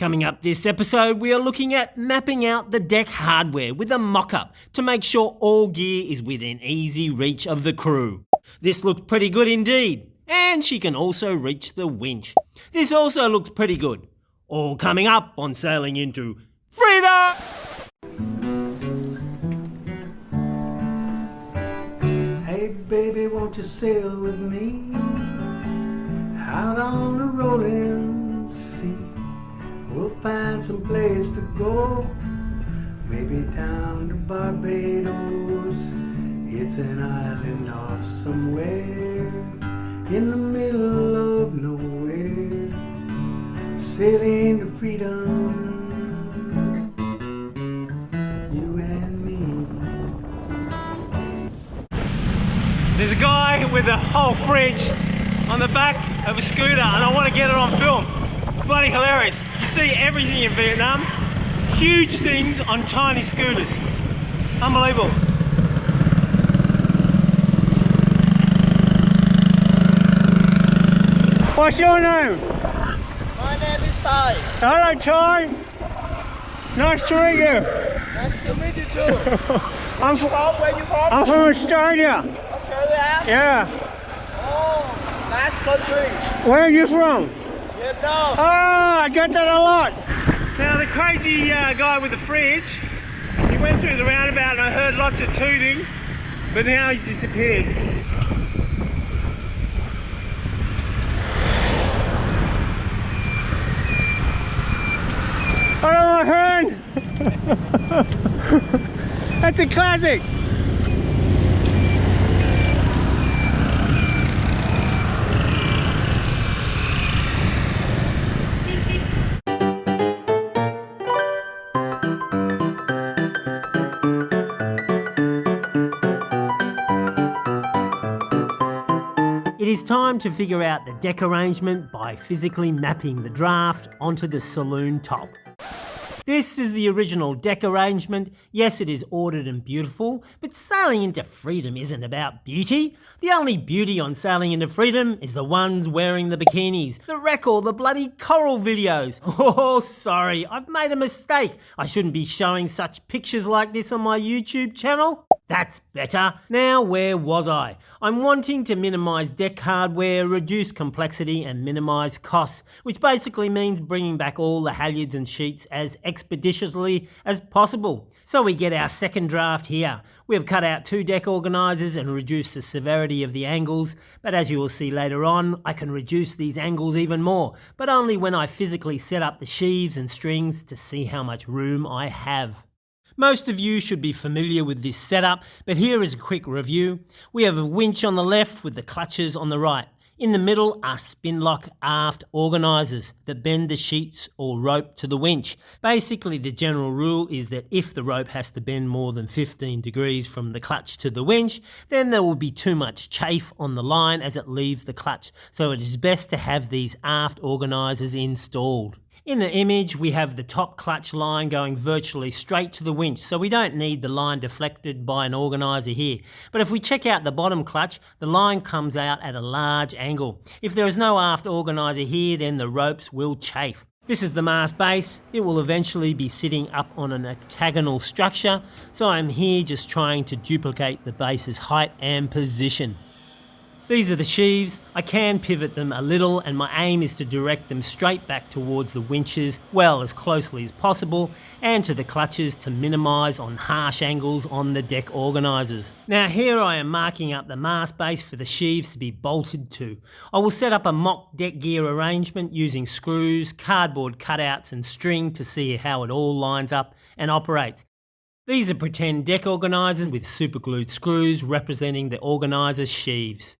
Coming up this episode, we are looking at mapping out the deck hardware with a mock-up to make sure all gear is within easy reach of the crew. This looked pretty good indeed, and she can also reach the winch. This also looks pretty good. All coming up on Sailing into Freedom! Hey baby, won't you sail with me out on the rolling sea? We'll find some place to go, maybe down to Barbados. It's an island off somewhere in the middle of nowhere, sailing to freedom, you and me. There's a guy with a whole fridge on the back of a scooter and I want to get it on film. It's bloody hilarious. You see everything in Vietnam. Huge things on tiny scooters. Unbelievable. What's your name? My name is Ty. Hello, Ty. Nice to meet you. Nice to meet you too. I'm Where you from? I'm from Australia. Australia? Yeah. Oh, nice country. Where are you from? Vietnam. Oh, I get that a lot. Now the crazy guy with the fridge, he went through the roundabout and I heard lots of tooting, but now he's disappeared. Hello, my friend. That's a classic. It is time to figure out the deck arrangement by physically mapping the draft onto the saloon top. This is the original deck arrangement. Yes, it is ordered and beautiful, but Sailing into Freedom isn't about beauty. The only beauty on Sailing into Freedom is the ones wearing the bikinis, the wreck or the bloody coral videos. Oh, sorry, I've made a mistake. I shouldn't be showing such pictures like this on my YouTube channel. That's better. Now, where was I? I'm wanting to minimise deck hardware, reduce complexity and minimise costs, which basically means bringing back all the halyards and sheets as expeditiously as possible. So we get our second draft here. We have cut out 2 deck organisers and reduced the severity of the angles, but as you will see later on, I can reduce these angles even more, but only when I physically set up the sheaves and strings to see how much room I have. Most of you should be familiar with this setup, but here is a quick review. We have a winch on the left with the clutches on the right. In the middle are spin-lock aft organisers that bend the sheets or rope to the winch. Basically, the general rule is that if the rope has to bend more than 15 degrees from the clutch to the winch, then there will be too much chafe on the line as it leaves the clutch, so it is best to have these aft organisers installed. In the image, we have the top clutch line going virtually straight to the winch, so we don't need the line deflected by an organiser here. But if we check out the bottom clutch, the line comes out at a large angle. If there is no aft organiser here, then the ropes will chafe. This is the mast base. It will eventually be sitting up on an octagonal structure, so I'm here just trying to duplicate the base's height and position. These are the sheaves. I can pivot them a little and my aim is to direct them straight back towards the winches, well, as closely as possible, and to the clutches to minimise on harsh angles on the deck organisers. Now here I am marking up the mast base for the sheaves to be bolted to. I will set up a mock deck gear arrangement using screws, cardboard cutouts and string to see how it all lines up and operates. These are pretend deck organisers with superglued screws representing the organiser's sheaves.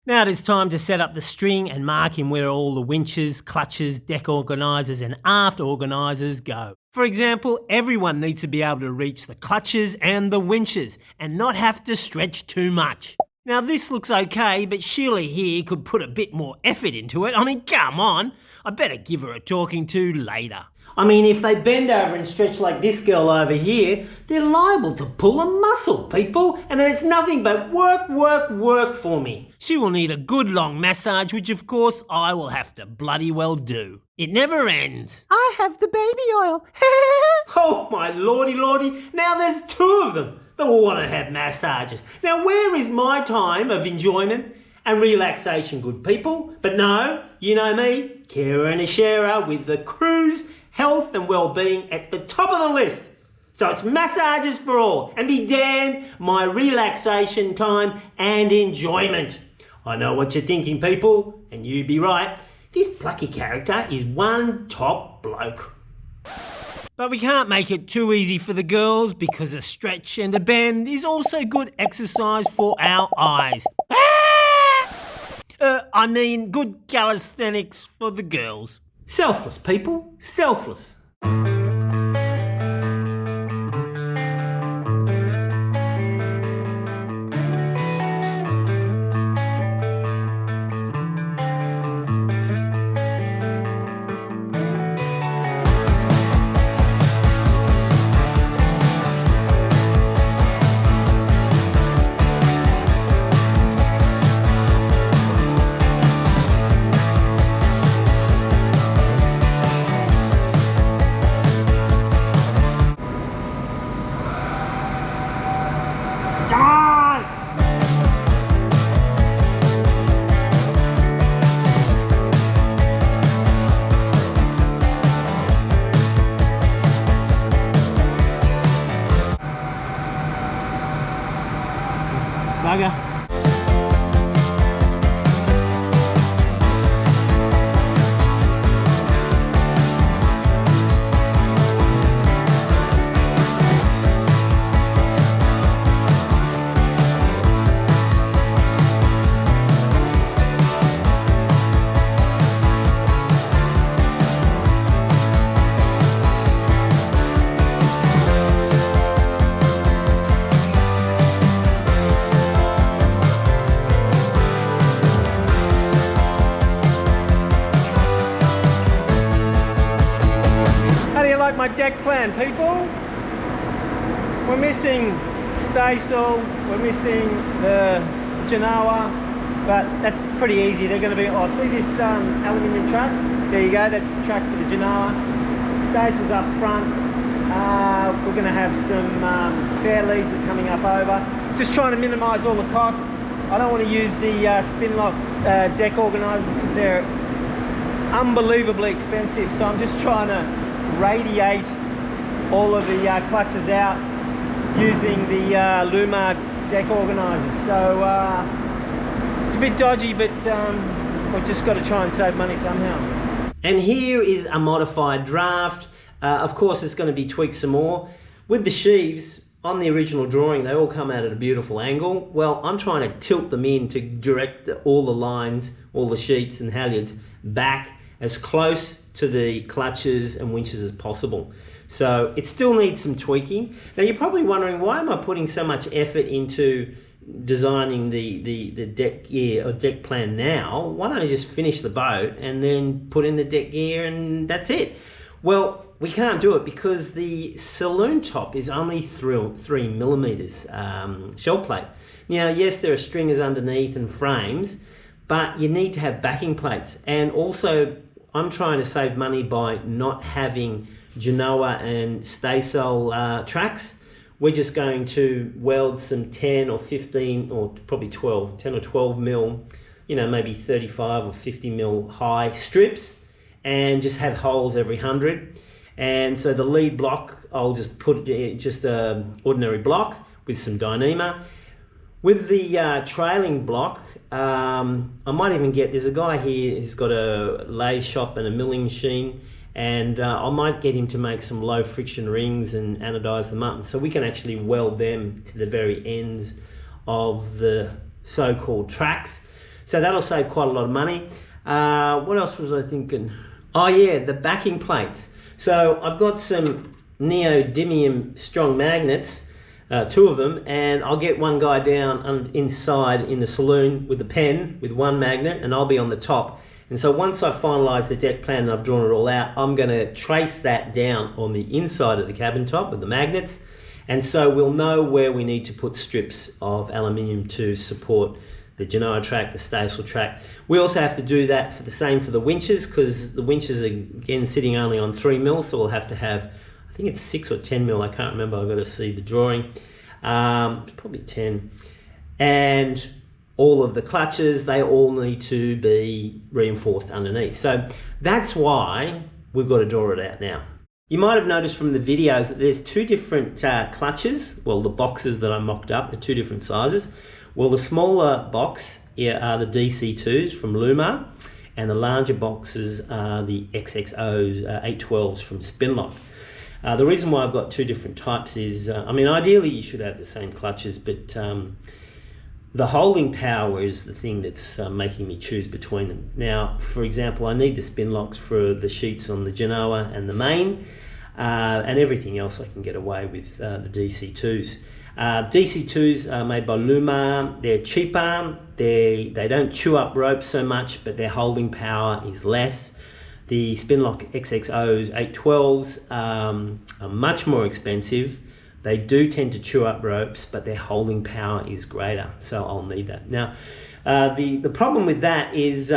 Now it is time to set up the string and mark in where all the winches, clutches, deck organisers and aft organisers go. For example, everyone needs to be able to reach the clutches and the winches and not have to stretch too much. Now this looks okay, but surely here could put a bit more effort into it. I mean, come on. I better give her a talking to later. I mean, if they bend over and stretch like this girl over here, they're liable to pull a muscle, people, and then it's nothing but work, work, work for me. She will need a good long massage, which of course I will have to bloody well do. It never ends. I have the baby oil. Oh my lordy, now there's two of them that will want to have massages. Now where is my time of enjoyment and relaxation, good people? But no, you know me, carer and a sharer with the crew's health and well-being at the top of the list. So it's massages for all, and be damned my relaxation time and enjoyment. I know what you're thinking, people, and you'd be right. This plucky character is one top bloke. But we can't make it too easy for the girls because a stretch and a bend is also good exercise for our eyes. I mean, good calisthenics for the girls. Selfless, people, selfless. Bugger. Like my deck plan, people. We're missing staysail, we're missing the Genoa, but that's pretty easy. They're going to be, oh, see this aluminium track? There you go, that's the track for the Genoa. Staysail's up front. We're going to have some fair leads that are coming up over. Just trying to minimise all the costs. I don't want to use the spin lock deck organisers because they're unbelievably expensive, so I'm just trying to radiate all of the clutches out using the Luma deck organizer. So it's a bit dodgy, but we've just got to try and save money somehow. And here is a modified draft. Of course it's going to be tweaked some more. With the sheaves on the original drawing, they all come out at a beautiful angle. Well, I'm trying to tilt them in to direct all the lines, all the sheets and halyards back as close to the clutches and winches as possible. So it still needs some tweaking. Now you're probably wondering, why am I putting so much effort into designing the deck gear or deck plan now? Why don't I just finish the boat and then put in the deck gear and that's it? Well, we can't do it because the saloon top is only 3 millimeters shell plate. Now, yes, there are stringers underneath and frames, but you need to have backing plates. And also, I'm trying to save money by not having Genoa and staysail tracks. We're just going to weld some 10 or 15 or probably 12, 10 or 12 mil, you know, maybe 35 or 50 mil high strips and just have holes every 100. And so the lead block, I'll just put just an ordinary block with some Dyneema. With the trailing block, I might even get, there's a guy here who's got a lathe shop and a milling machine, and I might get him to make some low friction rings and anodize them up so we can actually weld them to the very ends of the so-called tracks. So that'll save quite a lot of money. What else was I thinking? Oh yeah, the backing plates. So I've got some neodymium strong magnets, 2 of them, and I'll get one guy down inside in the saloon with the pen with one magnet, and I'll be on the top, And so once I finalise the deck plan and I've drawn it all out, I'm going to trace that down on the inside of the cabin top with the magnets. And so we'll know where we need to put strips of aluminium to support the genoa track, the staysail track. We also have to do that for the same for the winches, because the winches are again sitting only on 3 mil, so we'll have to have, I think it's 6 or 10 mil, I can't remember, I've got to see the drawing. Probably 10. And all of the clutches, they all need to be reinforced underneath. So that's why we've got to draw it out now. You might have noticed from the videos that there's 2 different clutches, well, the boxes that I mocked up, they're 2 different sizes. Well, the smaller box here are the DC2s from Lumar, and the larger boxes are the XXOs, 812s from Spinlock. The reason why I've got 2 different types is, I mean, ideally you should have the same clutches, but the holding power is the thing that's making me choose between them. Now, for example, I need the Spinlocks for the sheets on the Genoa and the main, and everything else I can get away with the DC2s. DC2s are made by Lumar. They're cheaper, they don't chew up ropes so much, but their holding power is less. The Spinlock XXOs 812s are much more expensive. They do tend to chew up ropes, but their holding power is greater, so I'll need that. Now, the problem with that is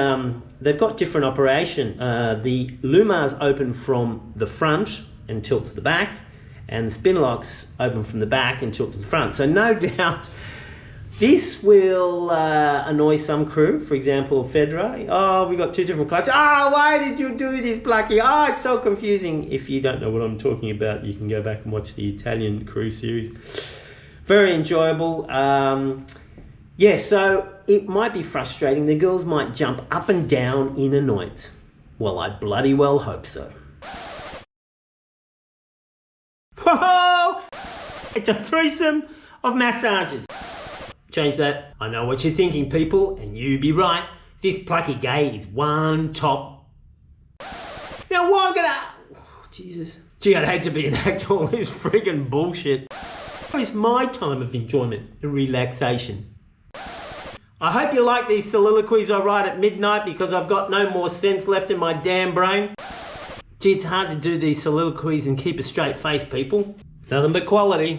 they've got different operation. The Lumars open from the front and tilt to the back, and the Spinlocks open from the back and tilt to the front. So no doubt this will annoy some crew, for example, Fedra. Oh, we got 2 different clutches. Oh, why did you do this, Plucky? Oh, it's so confusing. If you don't know what I'm talking about, you can go back and watch the Italian crew series. Very enjoyable. Yeah, so it might be frustrating. The girls might jump up and down in annoyance. Well, I bloody well hope so. Whoa! It's a threesome of massages. Change that. I know what you're thinking, people, and you be right. This Plucky gay is one top. Now why gonna... Oh, Jesus. Gee, I'd hate to be an actor all this friggin' bullshit. It's my time of enjoyment and relaxation. I hope you like these soliloquies I write at midnight, because I've got no more sense left in my damn brain. Gee, it's hard to do these soliloquies and keep a straight face, people. Nothing but quality.